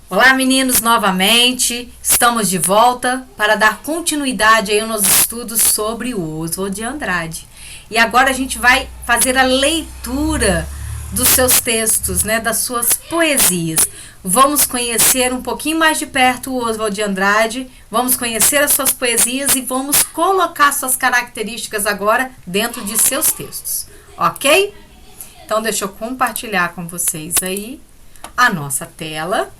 Olá, meninos, novamente estamos de volta para dar continuidade aí nos estudos sobre o Oswald de Andrade. E agora a gente vai fazer a leitura dos seus textos, né, das suas poesias. Vamos conhecer um pouquinho mais de perto o Oswald de Andrade, vamos conhecer as suas poesias e vamos colocar suas características agora dentro de seus textos, ok? Então deixa eu compartilhar com vocês aí a nossa tela.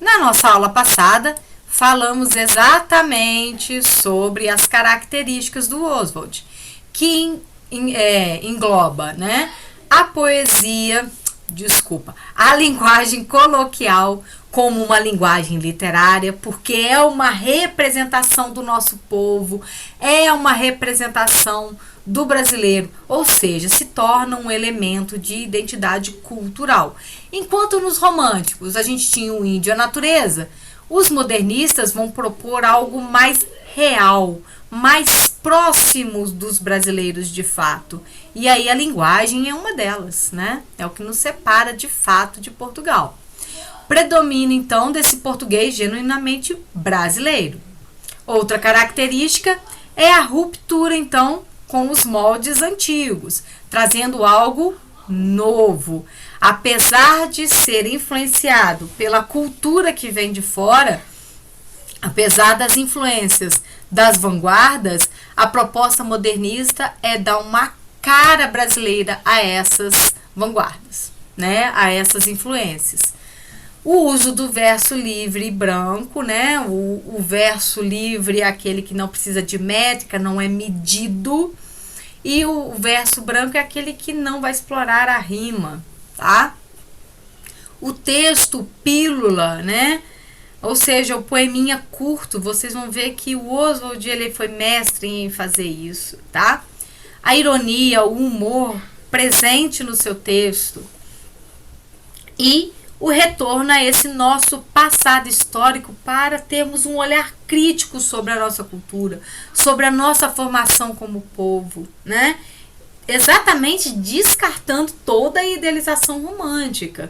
Na nossa aula passada, falamos exatamente sobre as características do Oswald, que engloba, né, a linguagem coloquial como uma linguagem literária, porque é uma representação do nosso povo, é uma representação do brasileiro, ou seja, se torna um elemento de identidade cultural. Enquanto nos românticos a gente tinha o índio e a natureza, os modernistas vão propor algo mais real, mais próximos dos brasileiros de fato. E aí a linguagem é uma delas, né? É o que nos separa de fato de Portugal. Predomina então desse português genuinamente brasileiro. Outra característica é a ruptura então com os moldes antigos, trazendo algo novo. Apesar de ser influenciado pela cultura que vem de fora, apesar das influências das vanguardas, a proposta modernista é dar uma cara brasileira a essas vanguardas, né? A essas influências. O uso do verso livre e branco, né? O verso livre é aquele que não precisa de métrica, não é medido. E o verso branco é aquele que não vai explorar a rima, tá? O texto pílula, né? Ou seja, o poeminha curto, vocês vão ver que o Oswald ele foi mestre em fazer isso, tá? A ironia, o humor presente no seu texto e o retorno a esse nosso passado histórico para termos um olhar crítico sobre a nossa cultura, sobre a nossa formação como povo, né? Exatamente descartando toda a idealização romântica,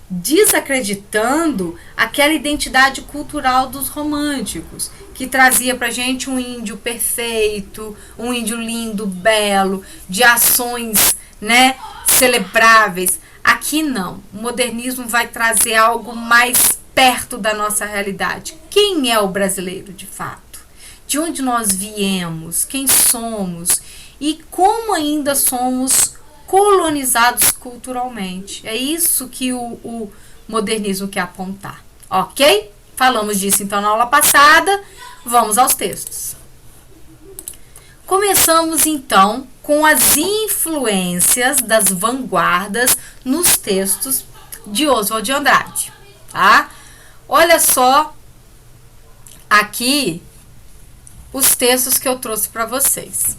desacreditando aquela identidade cultural dos românticos, que trazia pra gente um índio perfeito, um índio lindo, belo, de ações, né, celebráveis. Aqui não, o modernismo vai trazer algo mais perto da nossa realidade. Quem é o brasileiro de fato? De onde nós viemos? Quem somos? E como ainda somos colonizados culturalmente? É isso que o modernismo quer apontar, ok? Falamos disso então na aula passada, vamos aos textos. Começamos então com as influências das vanguardas nos textos de Oswald de Andrade, tá? Olha só aqui os textos que eu trouxe para vocês.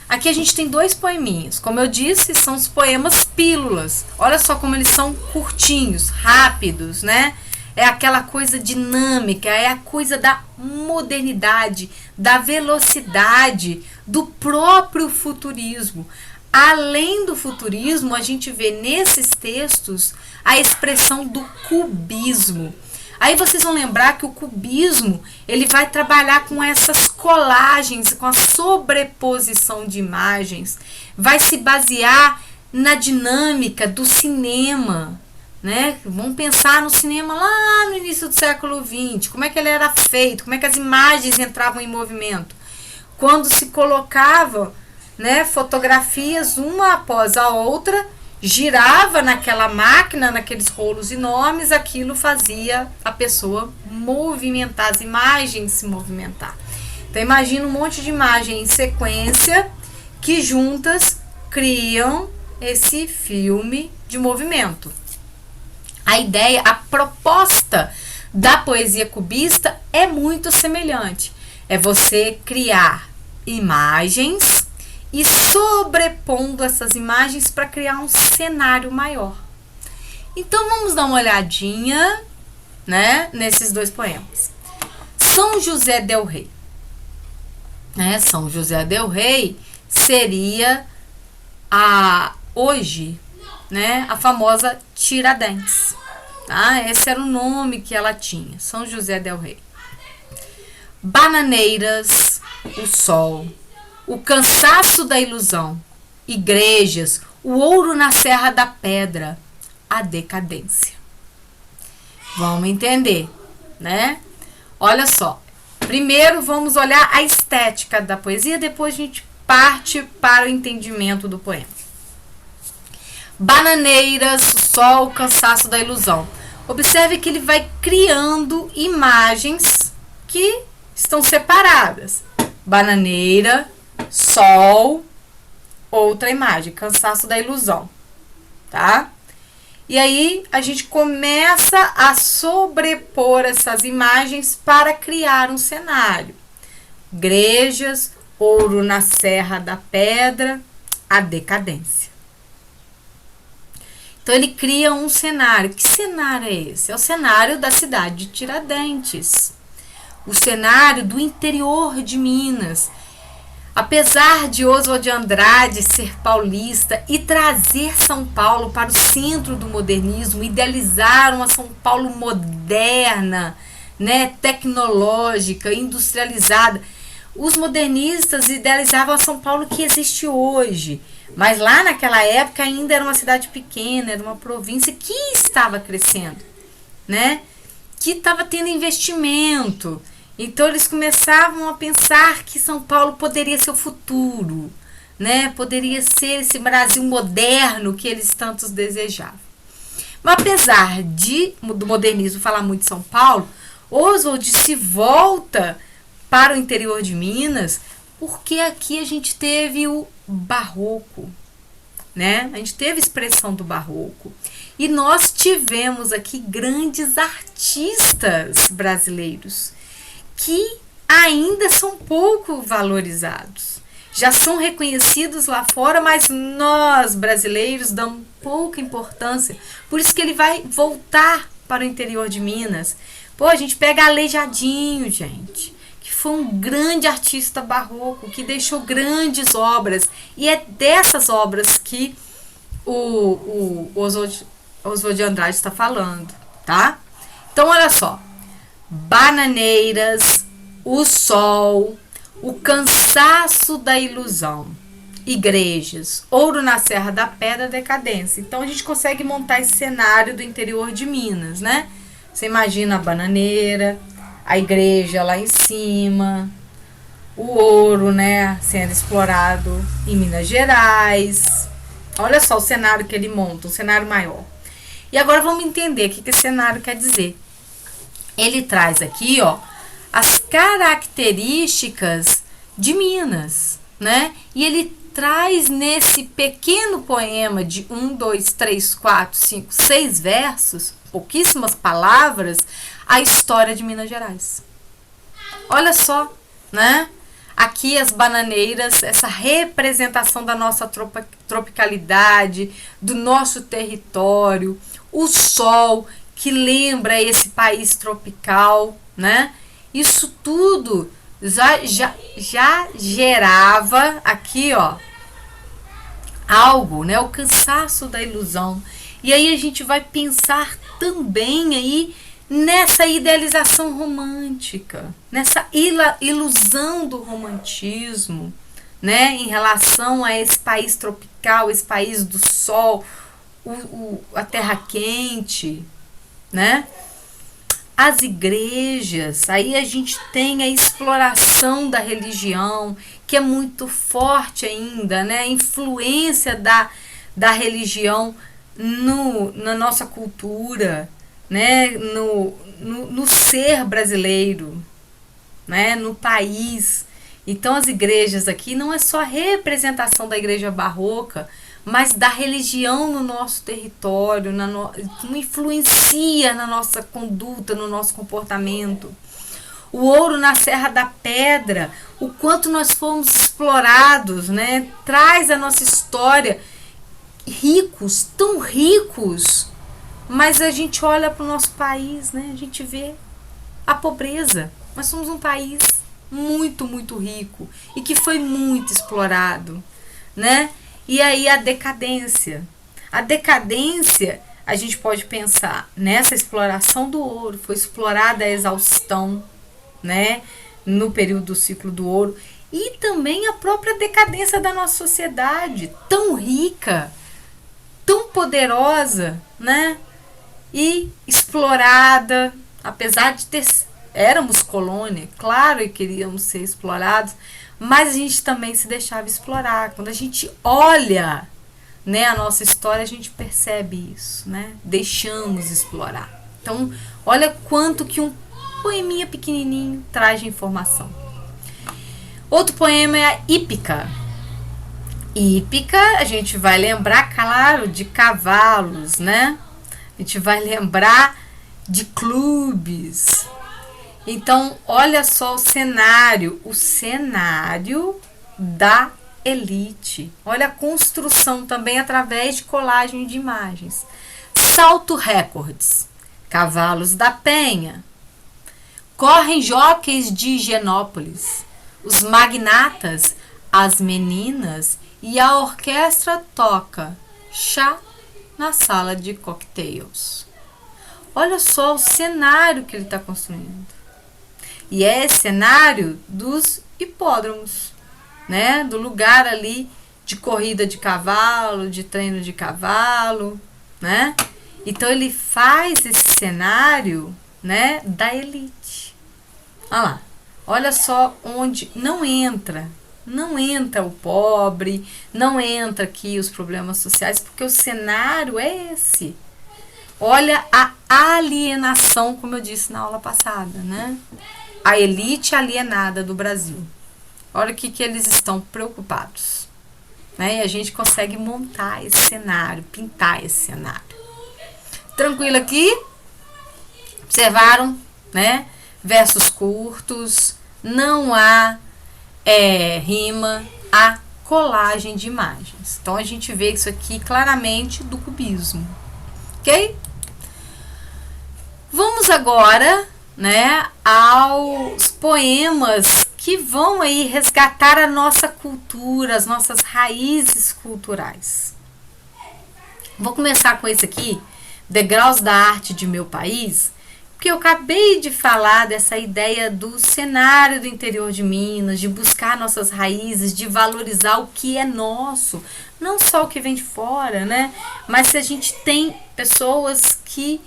Aqui a gente tem dois poeminhas, como eu disse, são os poemas pílulas. Olha só como eles são curtinhos, rápidos, né? É aquela coisa dinâmica, é a coisa da modernidade, da velocidade, do próprio futurismo. Além do futurismo, a gente vê nesses textos a expressão do cubismo. Aí vocês vão lembrar que o cubismo ele vai trabalhar com essas colagens, com a sobreposição de imagens, vai se basear na dinâmica do cinema, né? Vamos pensar no cinema lá no início do século XX, como é que ele era feito, como é que as imagens entravam em movimento. Quando se colocavam, né, fotografias uma após a outra, girava naquela máquina, naqueles rolos enormes, aquilo fazia a pessoa movimentar, as imagens se movimentar. Então imagina um monte de imagem em sequência que juntas criam esse filme de movimento. A ideia, a proposta da poesia cubista é muito semelhante. É você criar imagens e sobrepondo essas imagens para criar um cenário maior. Então vamos dar uma olhadinha, né, nesses dois poemas. São José del Rei. São José del Rei seria hoje, né, a famosa Tiradentes. tá? Esse era o nome que ela tinha, São José del Rei. Bananeiras, o sol, o cansaço da ilusão, igrejas, o ouro na serra da pedra, a decadência. Vamos entender, né? Olha só. Primeiro vamos olhar a estética da poesia, depois a gente parte para o entendimento do poema. Bananeiras, o sol, o cansaço da ilusão. Observe que ele vai criando imagens que estão separadas. Bananeira, sol, outra imagem, cansaço da ilusão, tá? E aí a gente começa a sobrepor essas imagens para criar um cenário. Igrejas, ouro na serra da pedra, a decadência. Então ele cria um cenário. Que cenário é esse? É o cenário da cidade de Tiradentes. O cenário do interior de Minas. Apesar de Oswald de Andrade ser paulista e trazer São Paulo para o centro do modernismo, idealizar uma São Paulo moderna, né, tecnológica, industrializada, os modernistas idealizavam a São Paulo que existe hoje. Mas lá naquela época ainda era uma cidade pequena, era uma província que estava crescendo, né? Que estava tendo investimento. Então eles começavam a pensar que São Paulo poderia ser o futuro, né? Poderia ser esse Brasil moderno que eles tantos desejavam. Mas apesar do modernismo falar muito de São Paulo, Oswald se volta para o interior de Minas porque aqui a gente teve o barroco, né? A gente teve a expressão do barroco. E nós tivemos aqui grandes artistas brasileiros que ainda são pouco valorizados. Já são reconhecidos lá fora, mas nós, brasileiros, damos pouca importância. Por isso que ele vai voltar para o interior de Minas. Pô, a gente pega Aleijadinho, gente, que foi um grande artista barroco, que deixou grandes obras. E é dessas obras que o Oswald de Andrade está falando, tá? Então, olha só. Bananeiras, o sol, o cansaço da ilusão, igrejas, ouro na serra da pedra, decadência. Então a gente consegue montar esse cenário do interior de Minas, né? Você imagina a bananeira, a igreja lá em cima, o ouro, né, sendo explorado em Minas Gerais. Olha só o cenário que ele monta, um cenário maior. E agora vamos entender o que esse cenário quer dizer. Ele traz aqui, ó, as características de Minas, né? E ele traz nesse pequeno poema de 1, 2, 3, 4, 5, 6 versos, pouquíssimas palavras, a história de Minas Gerais. Olha só, né? Aqui as bananeiras, essa representação da nossa tropicalidade, do nosso território, o sol, que lembra esse país tropical, né? Isso tudo já gerava aqui, ó, algo, né? O cansaço da ilusão. E aí a gente vai pensar também aí nessa idealização romântica, nessa ilusão do romantismo, né? Em relação a esse país tropical, esse país do sol, a terra quente, né? As igrejas, aí a gente tem a exploração da religião, que é muito forte ainda, né? A influência da religião na nossa cultura, né? No ser brasileiro, né? No país. Então as igrejas aqui não é só a representação da igreja barroca, mas da religião no nosso território, influencia na nossa conduta, no nosso comportamento. O ouro na Serra da Pedra, o quanto nós fomos explorados, né? Traz a nossa história, ricos, tão ricos, mas a gente olha para o nosso país, né? A gente vê a pobreza. Nós somos um país muito, muito rico e que foi muito explorado, né? E aí a decadência. A decadência, a gente pode pensar nessa exploração do ouro, foi explorada a exaustão, né, no período do ciclo do ouro, e também a própria decadência da nossa sociedade, tão rica, tão poderosa, né, e explorada, apesar de éramos colônia, claro, e queríamos ser explorados, mas a gente também se deixava explorar. Quando a gente olha, né, a nossa história, a gente percebe isso, né? Deixamos explorar. Então, olha quanto que um poeminha pequenininho traz de informação. Outro poema é a Hípica. Hípica, a gente vai lembrar, claro, de cavalos, né? A gente vai lembrar de clubes. Então, olha só o cenário da elite. Olha a construção também através de colagem de imagens. Salto recordes, cavalos da Penha. Correm jóqueis de Higienópolis, os magnatas, as meninas e a orquestra toca chá na sala de cocktails. Olha só o cenário que ele está construindo. E é cenário dos hipódromos, né? Do lugar ali de corrida de cavalo, de treino de cavalo, né? Então ele faz esse cenário, né, da elite. Olha lá. Olha só onde não entra o pobre, não entra aqui os problemas sociais, porque o cenário é esse. Olha a alienação, como eu disse na aula passada, né? A elite alienada do Brasil. Olha o que eles estão preocupados, né? E a gente consegue montar esse cenário, pintar esse cenário. Tranquilo aqui? Observaram, né? Versos curtos, não há rima, há colagem de imagens. Então a gente vê isso aqui claramente do cubismo, ok? Vamos agora, né, aos poemas que vão aí resgatar a nossa cultura, as nossas raízes culturais. Vou começar com esse aqui, Degraus da Arte de Meu País, porque eu acabei de falar dessa ideia do cenário do interior de Minas, de buscar nossas raízes, de valorizar o que é nosso, não só o que vem de fora, né? Mas se a gente tem pessoas que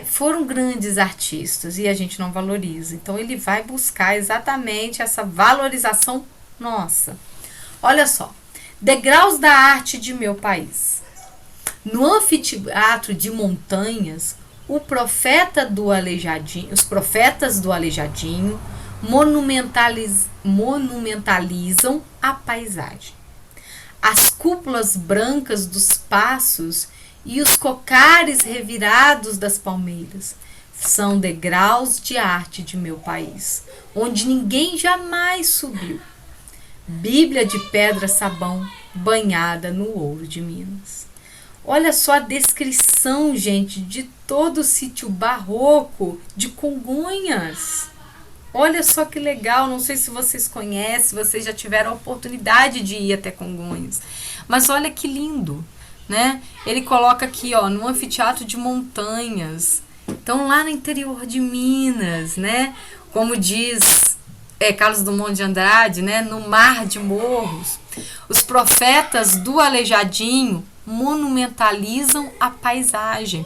foram grandes artistas e a gente não valoriza. Então ele vai buscar exatamente essa valorização nossa. Olha só, Degraus da Arte de Meu País. No anfiteatro de montanhas, os profetas do Aleijadinho monumentalizam a paisagem. As cúpulas brancas dos passos e os cocares revirados das palmeiras são degraus de arte de meu país, onde ninguém jamais subiu. Bíblia de pedra sabão banhada no ouro de Minas. Olha só a descrição, gente, de todo o sítio barroco de Congonhas. Olha só que legal, não sei se vocês conhecem, se vocês já tiveram a oportunidade de ir até Congonhas. Mas olha que lindo, né? Ele coloca aqui, ó, no anfiteatro de montanhas. Então, lá no interior de Minas, né? Como diz Carlos Drummond de Andrade, né? No mar de morros. Os profetas do Aleijadinho monumentalizam a paisagem.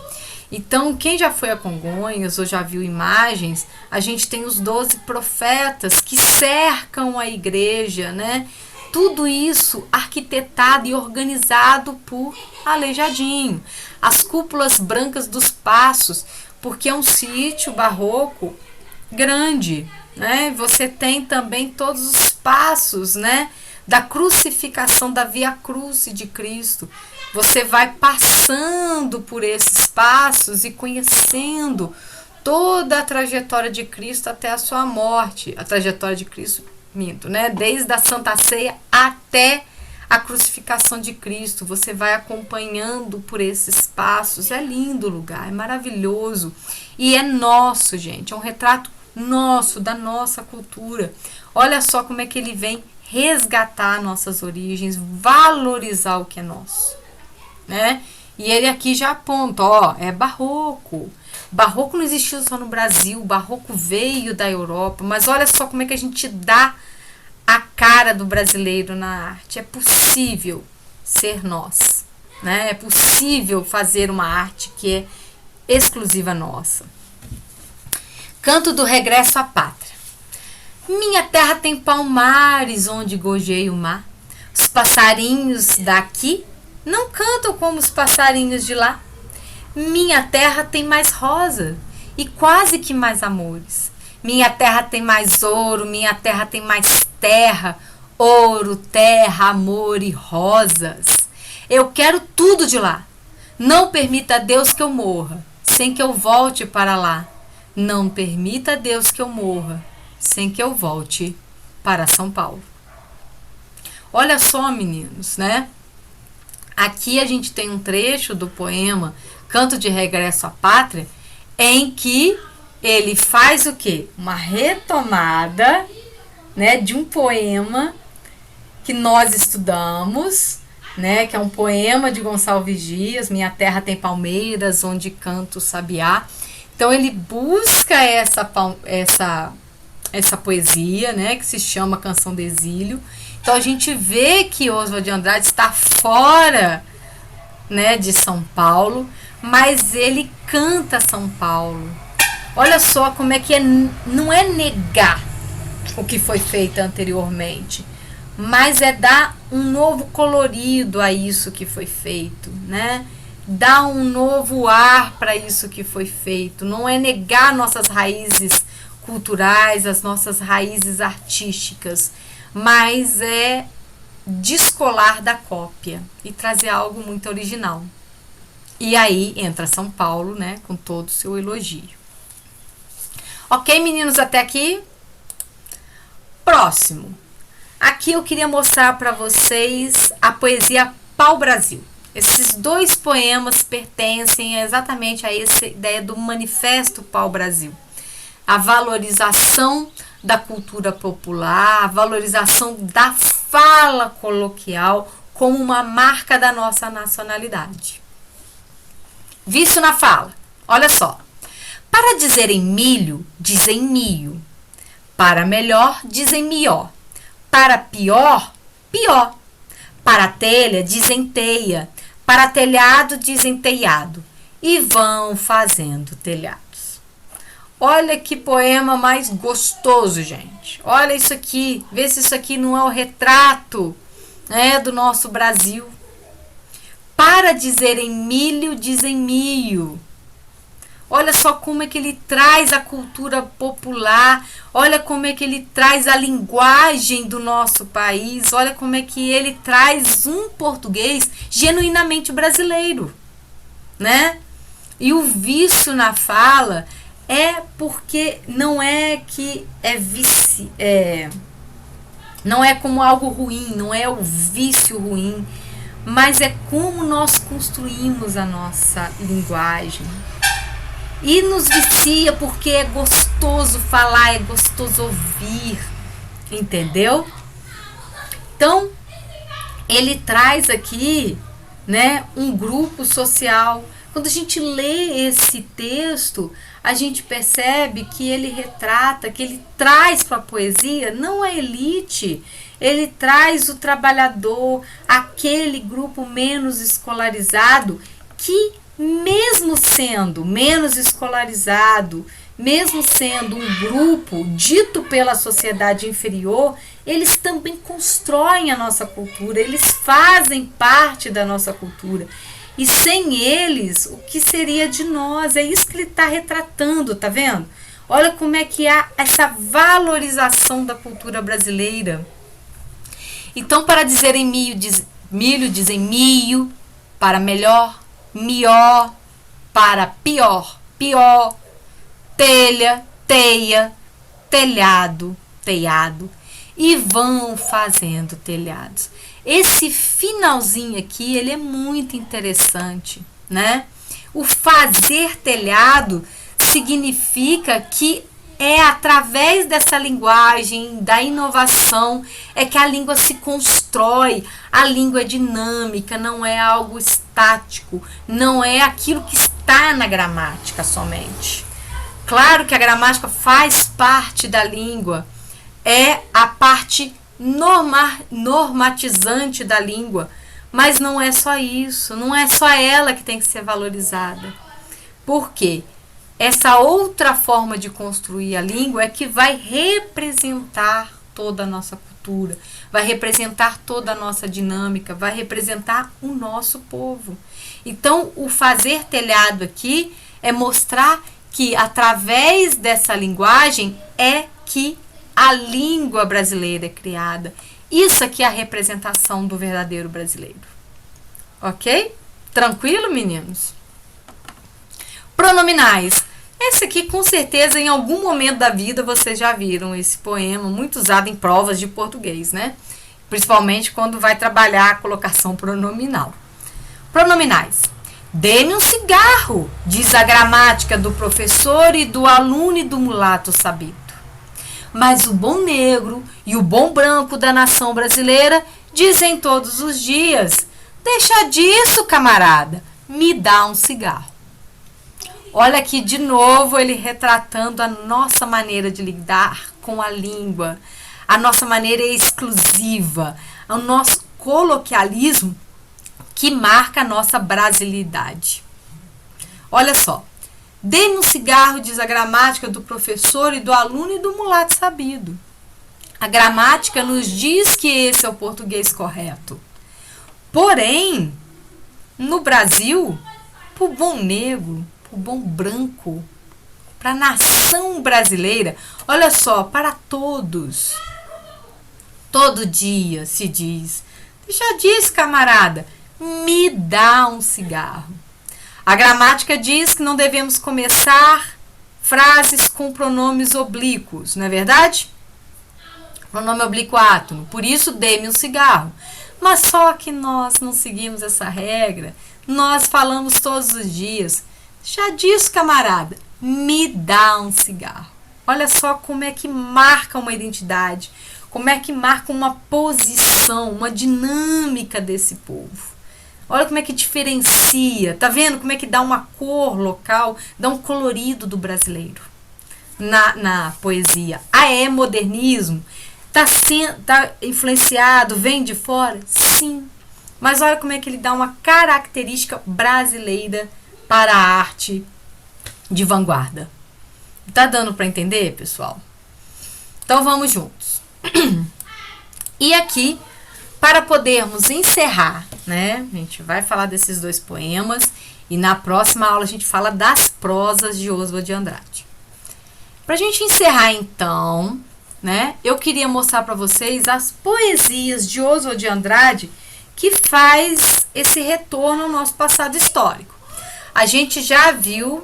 Então, quem já foi a Congonhas ou já viu imagens, a gente tem os 12 profetas que cercam a igreja, né? Tudo isso arquitetado e organizado por Aleijadinho. As cúpulas brancas dos passos, porque é um sítio barroco grande, né? Você tem também todos os passos, né, da crucificação, da Via Crucis de Cristo. Você vai passando por esses passos e conhecendo toda a trajetória de Cristo até a sua morte. A trajetória de Cristo, né? Desde a Santa Ceia até a crucificação de Cristo. Você vai acompanhando por esses passos. É lindo o lugar, é maravilhoso. E é nosso, gente. É um retrato nosso, da nossa cultura. Olha só como é que ele vem resgatar nossas origens, valorizar o que é nosso, né? E ele aqui já aponta, ó, é barroco. Barroco não existiu só no Brasil, barroco veio da Europa, mas olha só como é que a gente dá a cara do brasileiro na arte. É possível ser nós, né? É possível fazer uma arte que é exclusiva nossa. Canto do regresso à pátria. Minha terra tem palmares onde gojeia o mar. Os passarinhos daqui não cantam como os passarinhos de lá. Minha terra tem mais rosa e quase que mais amores. Minha terra tem mais ouro, minha terra tem mais terra, ouro, terra, amor e rosas. Eu quero tudo de lá. Não permita a Deus que eu morra sem que eu volte para lá. Não permita a Deus que eu morra sem que eu volte para São Paulo. Olha só, meninos, né? Aqui a gente tem um trecho do poema Canto de Regresso à Pátria, em que ele faz o quê? Uma retomada, né, de um poema que nós estudamos, né, que é um poema de Gonçalves Dias, Minha Terra tem Palmeiras, onde canta o sabiá. Então ele busca essa poesia, né, que se chama Canção do Exílio. Então a gente vê que Oswald de Andrade está fora, né, de São Paulo, mas ele canta São Paulo. Olha só como é que não é negar o que foi feito anteriormente, mas é dar um novo colorido a isso que foi feito, né? Dar um novo ar para isso que foi feito. Não é negar nossas raízes culturais, as nossas raízes artísticas, mas é descolar da cópia e trazer algo muito original. E aí entra São Paulo, né, com todo o seu elogio. Ok, meninos, até aqui? Próximo. Aqui eu queria mostrar para vocês a poesia Pau-Brasil. Esses dois poemas pertencem exatamente a essa ideia do Manifesto Pau-Brasil. A valorização da cultura popular, a valorização da fala coloquial como uma marca da nossa nacionalidade. Vício na fala. Olha só. Para dizerem milho, dizem mio. Para melhor, dizem mió. Para pior, pior. Para telha, dizem teia. Para telhado, dizem telhado. E vão fazendo telhados. Olha que poema mais gostoso, gente. Olha isso aqui. Vê se isso aqui não é o retrato, né, do nosso Brasil. Para dizerem milho, dizem mio. Olha só como é que ele traz a cultura popular. Olha como é que ele traz a linguagem do nosso país. Olha como é que ele traz um português genuinamente brasileiro, né? E o vício na fala é porque não é que é vício, não é como algo ruim, não é o vício ruim, mas é como nós construímos a nossa linguagem. E nos vicia porque é gostoso falar, é gostoso ouvir, entendeu? Então, ele traz aqui, né, um grupo social. Quando a gente lê esse texto, a gente percebe que ele retrata, que ele traz para a poesia não a elite, ele traz o trabalhador, aquele grupo menos escolarizado que, mesmo sendo menos escolarizado, mesmo sendo um grupo dito pela sociedade inferior, eles também constroem a nossa cultura, eles fazem parte da nossa cultura. E sem eles, o que seria de nós? É isso que ele está retratando, tá vendo? Olha como é que há essa valorização da cultura brasileira. Então, para dizerem milho, dizem mio, para melhor, mió, para pior, pior, telha, teia, telhado, teiado, e vão fazendo telhados. Esse finalzinho aqui, ele é muito interessante, né? O fazer telhado significa que É através dessa linguagem, da inovação, é que a língua se constrói. A língua é dinâmica, não é algo estático, não é aquilo que está na gramática somente. Claro que a gramática faz parte da língua, é a parte normatizante da língua, mas não é só isso, não é só ela que tem que ser valorizada. Por quê? Essa outra forma de construir a língua é que vai representar toda a nossa cultura, vai representar toda a nossa dinâmica, vai representar o nosso povo. Então, o fazer telhado aqui é mostrar que através dessa linguagem é que a língua brasileira é criada. Isso aqui é a representação do verdadeiro brasileiro. Ok? Tranquilo, meninos? Pronominais. Esse aqui, com certeza, em algum momento da vida, vocês já viram esse poema, muito usado em provas de português, né? Principalmente quando vai trabalhar a colocação pronominal. Pronominais. Dê-me um cigarro, diz a gramática do professor e do aluno e do mulato sabido. Mas o bom negro e o bom branco da nação brasileira dizem todos os dias: deixa disso, camarada, me dá um cigarro. Olha aqui de novo ele retratando a nossa maneira de lidar com a língua, a nossa maneira exclusiva, o nosso coloquialismo que marca a nossa brasilidade. Olha só, dê-me um cigarro, diz a gramática do professor e do aluno e do mulato sabido. A gramática nos diz que esse é o português correto. Porém, no Brasil, pro bom negro, pro bom branco, para a nação brasileira, olha só, para todos, todo dia se diz: deixa disso, camarada, me dá um cigarro. A gramática diz que não devemos começar frases com pronomes oblíquos, não é verdade? Pronome oblíquo átono, por isso dê-me um cigarro. Mas só que nós não seguimos essa regra, nós falamos todos os dias: já disso, camarada, me dá um cigarro. Olha só como é que marca uma identidade, como é que marca uma posição, uma dinâmica desse povo. Olha como é que diferencia, tá vendo como é que dá uma cor local, dá um colorido do brasileiro na poesia. É modernismo? Tá influenciado, vem de fora? Sim. Mas olha como é que ele dá uma característica brasileira para a arte de vanguarda. Tá dando para entender, pessoal? Então vamos juntos. E aqui, para podermos encerrar, né? A gente vai falar desses dois poemas e na próxima aula a gente fala das prosas de Oswald de Andrade. Para a gente encerrar então, né? Eu queria mostrar para vocês as poesias de Oswald de Andrade que faz esse retorno ao nosso passado histórico. A gente já viu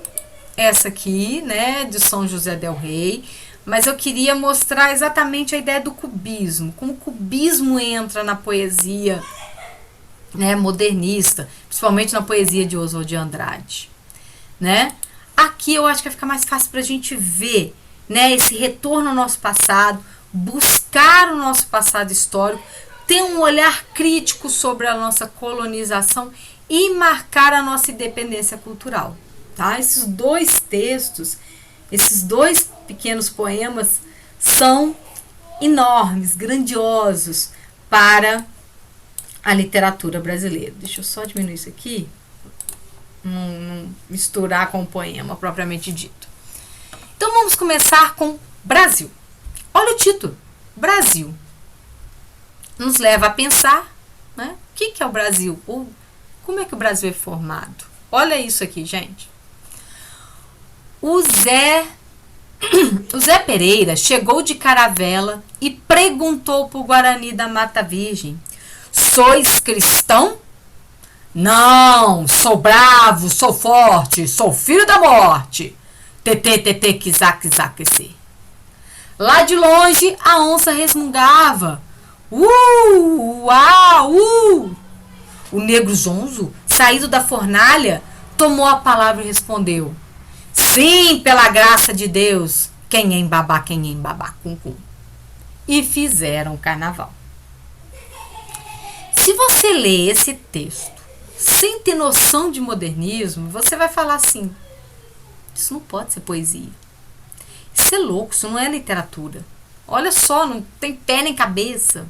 essa aqui, né, de São José del Rei, mas eu queria mostrar exatamente a ideia do cubismo, como o cubismo entra na poesia, né, modernista, principalmente na poesia de Oswald de Andrade, né? Aqui eu acho que vai ficar mais fácil para a gente ver, né, esse retorno ao nosso passado, buscar o nosso passado histórico, ter um olhar crítico sobre a nossa colonização e marcar a nossa independência cultural, tá? Esses dois textos, esses dois pequenos poemas são enormes, grandiosos para a literatura brasileira. Deixa eu só diminuir isso aqui, não misturar com o poema propriamente dito. Então vamos começar com Brasil. Olha o título, Brasil. Nos leva a pensar, né? O que é o Brasil? Ou como é que o Brasil é formado? Olha isso aqui, gente. O Zé Pereira chegou de caravela e perguntou para o Guarani da Mata Virgem: sois cristão? Não, sou bravo, sou forte, sou filho da morte. Tetê, quizac, Lá de longe a onça resmungava: uau, O negro zonzo, saído da fornalha, tomou a palavra e respondeu: sim, pela graça de Deus, quem babá, cum, cum. E fizeram o carnaval. Se você ler esse texto sem ter noção de modernismo, você vai falar assim, isso não pode ser poesia. Isso é louco, isso não é literatura. Olha só, não tem pé nem cabeça.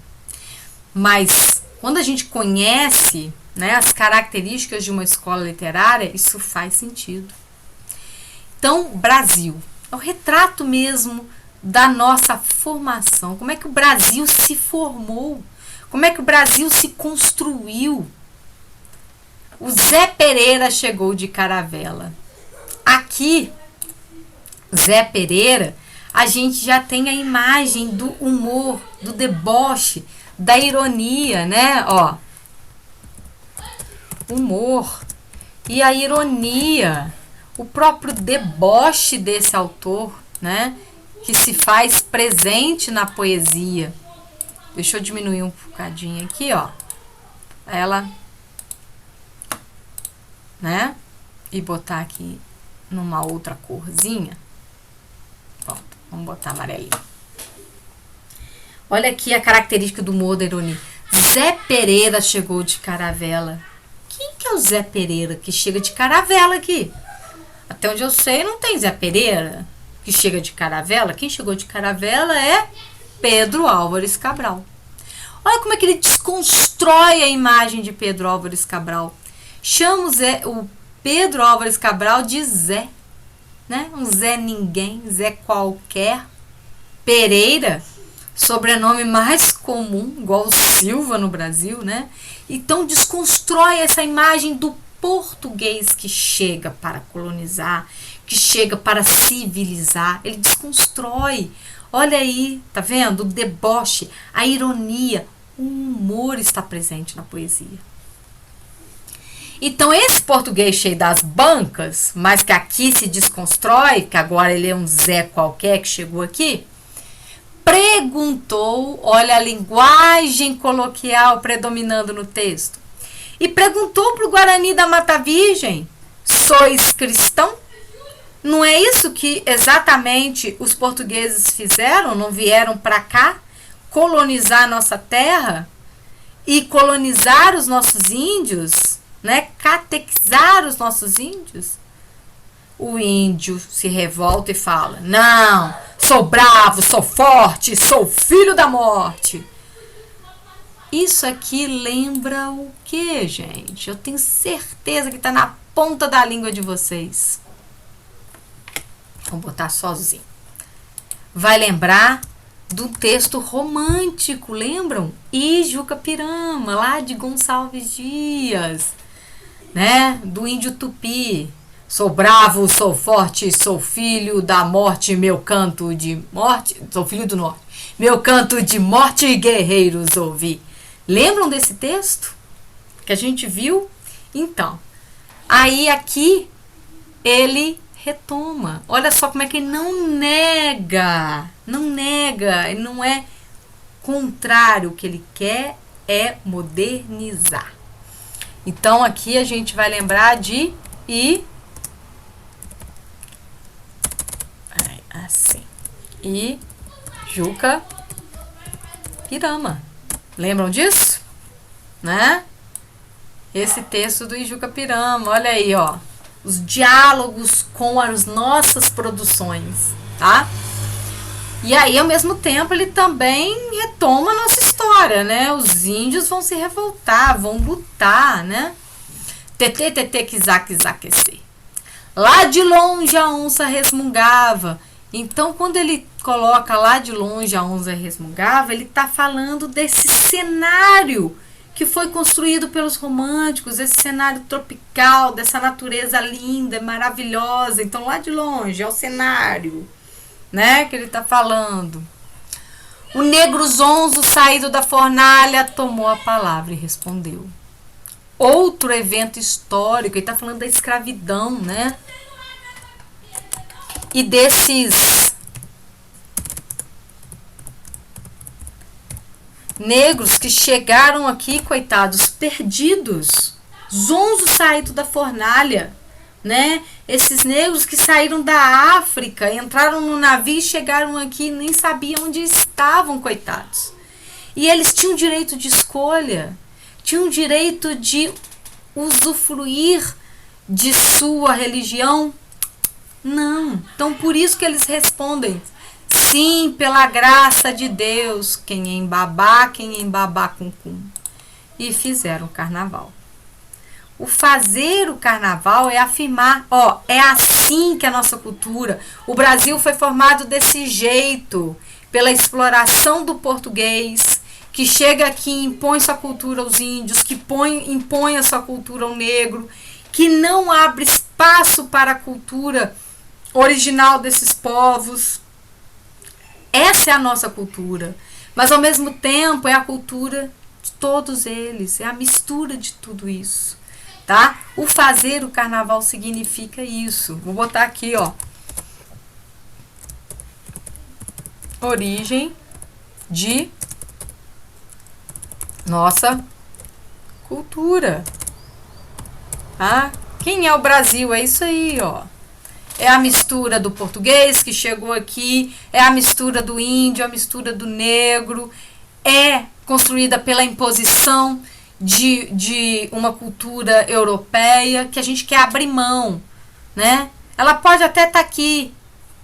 Mas quando a gente conhece, né, as características de uma escola literária, isso faz sentido. Então, Brasil é o retrato mesmo da nossa formação. Como é que o Brasil se formou? Como é que o Brasil se construiu? O Zé Pereira chegou de caravela. Aqui, Zé Pereira, a gente já tem a imagem do humor, do deboche, da ironia, né? Ó, humor e a ironia, o próprio deboche desse autor, né? Que se faz presente na poesia. Deixa eu diminuir um bocadinho aqui, ó. Ela, né? E botar aqui numa outra corzinha. Pronto, vamos botar amarelinho. Olha aqui a característica do humor da ironia. Zé Pereira chegou de caravela. Quem que é o Zé Pereira que chega de caravela aqui? Até onde eu sei, não tem Zé Pereira que chega de caravela. Quem chegou de caravela é Pedro Álvares Cabral. Olha como é que ele desconstrói a imagem de Pedro Álvares Cabral. Chama o Pedro Álvares Cabral de Zé, né? Um Zé ninguém, Zé qualquer. Pereira, sobrenome mais comum, igual o Silva no Brasil, né? Então desconstrói essa imagem do português que chega para colonizar, que chega para civilizar. Ele desconstrói. Olha aí, tá vendo? O deboche, a ironia, o humor está presente na poesia. Então esse português cheio das bancas, mas que aqui se desconstrói, que agora ele é um Zé qualquer que chegou aqui, perguntou, olha a linguagem coloquial predominando no texto, e perguntou para o Guarani da Mata Virgem, sois cristão? Não é isso que exatamente os portugueses fizeram? Não vieram para cá colonizar a nossa terra e colonizar os nossos índios, né? Catequizar os nossos índios? O índio se revolta e fala, não, sou bravo, sou forte, sou filho da morte. Isso aqui lembra o que, gente? Eu tenho certeza que está na ponta da língua de vocês. Vou botar sozinho. Vai lembrar do texto romântico, lembram? Ijuca-Pirama, lá de Gonçalves Dias, né? Do índio Tupi. Sou bravo, sou forte, sou filho da morte, meu canto de morte, sou filho do norte, meu canto de morte e guerreiros ouvi. Lembram desse texto que a gente viu? Então, aí aqui ele retoma. Olha só como é que ele não nega, ele não é contrário, o que ele quer é modernizar. Então aqui a gente vai lembrar de assim, Ijuca-Pirama. Lembram disso? Né? Esse texto do Ijuca-Pirama, olha aí, ó. Os diálogos com as nossas produções, tá? E aí, ao mesmo tempo, ele também retoma a nossa história, né? Os índios vão se revoltar, vão lutar, né? Tetê, tetê, quizá, quizá, quecê. Lá de longe a onça resmungava. Então, quando ele coloca lá de longe a onça resmungava, ele está falando desse cenário que foi construído pelos românticos, esse cenário tropical, dessa natureza linda, maravilhosa. Então, lá de longe é o cenário, né, que ele está falando. O negro zonzo, saído da fornalha, tomou a palavra e respondeu. Outro evento histórico, ele está falando da escravidão, né? E desses negros que chegaram aqui, coitados, perdidos, zonzo saído da fornalha, né? Esses negros que saíram da África, entraram no navio e chegaram aqui e nem sabiam onde estavam, coitados. E eles tinham direito de escolha, tinham direito de usufruir de sua religião? Não. Então, por isso que eles respondem: sim, pela graça de Deus, quem embabá cum cum. E fizeram o carnaval. O fazer o carnaval é afirmar, é assim que a nossa cultura, o Brasil foi formado desse jeito, pela exploração do português, que chega aqui e impõe sua cultura aos índios, que impõe a sua cultura ao negro, que não abre espaço para a cultura original desses povos. Essa é a nossa cultura, mas ao mesmo tempo é a cultura de todos eles, é a mistura de tudo isso. Tá? O fazer o carnaval significa isso. Vou botar aqui, origem de nossa cultura. Tá? Quem é o Brasil? É isso aí, É a mistura do português que chegou aqui, é a mistura do índio, a mistura do negro, é construída pela imposição de uma cultura europeia que a gente quer abrir mão, né? Ela pode até estar aqui,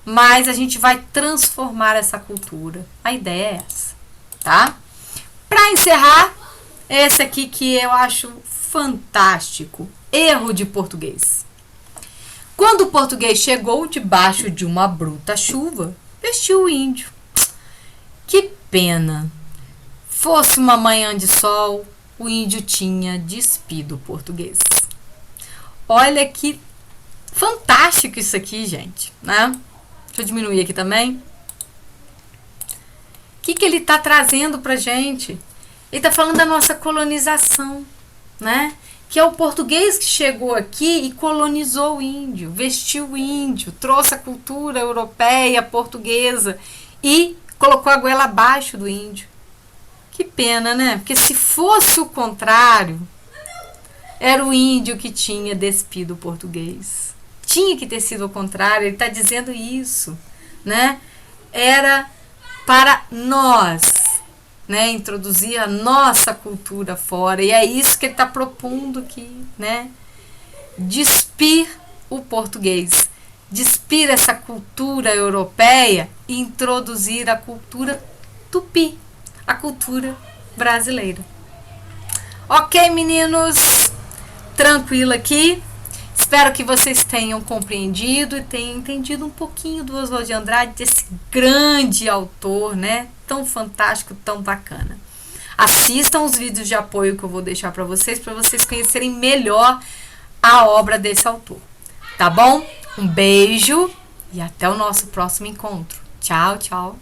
mas a gente vai transformar essa cultura. A ideia é essa, tá? Para encerrar, esse aqui que eu acho fantástico, erro de português. Quando o português chegou debaixo de uma bruta chuva, vestiu o índio. Que pena! Fosse uma manhã de sol, o índio tinha despido o português. Olha que fantástico isso aqui, gente, né? Deixa eu diminuir aqui também. O que ele está trazendo pra gente? Ele está falando da nossa colonização, né? Que é o português que chegou aqui e colonizou o índio, vestiu o índio, trouxe a cultura europeia, portuguesa e colocou a goela abaixo do índio. Que pena, né? Porque se fosse o contrário, era o índio que tinha despido o português. Tinha que ter sido o contrário, ele está dizendo isso, né? Era para nós, né, introduzir a nossa cultura fora, e é isso que ele está propondo aqui, né? Despir o português, despir essa cultura europeia e introduzir a cultura tupi, a cultura brasileira. Ok, meninos? Tranquilo aqui. Espero que vocês tenham compreendido e tenham entendido um pouquinho do Oswald de Andrade, desse grande autor, né? Tão fantástico, tão bacana. Assistam os vídeos de apoio que eu vou deixar para vocês conhecerem melhor a obra desse autor. Tá bom? Um beijo e até o nosso próximo encontro. Tchau, tchau.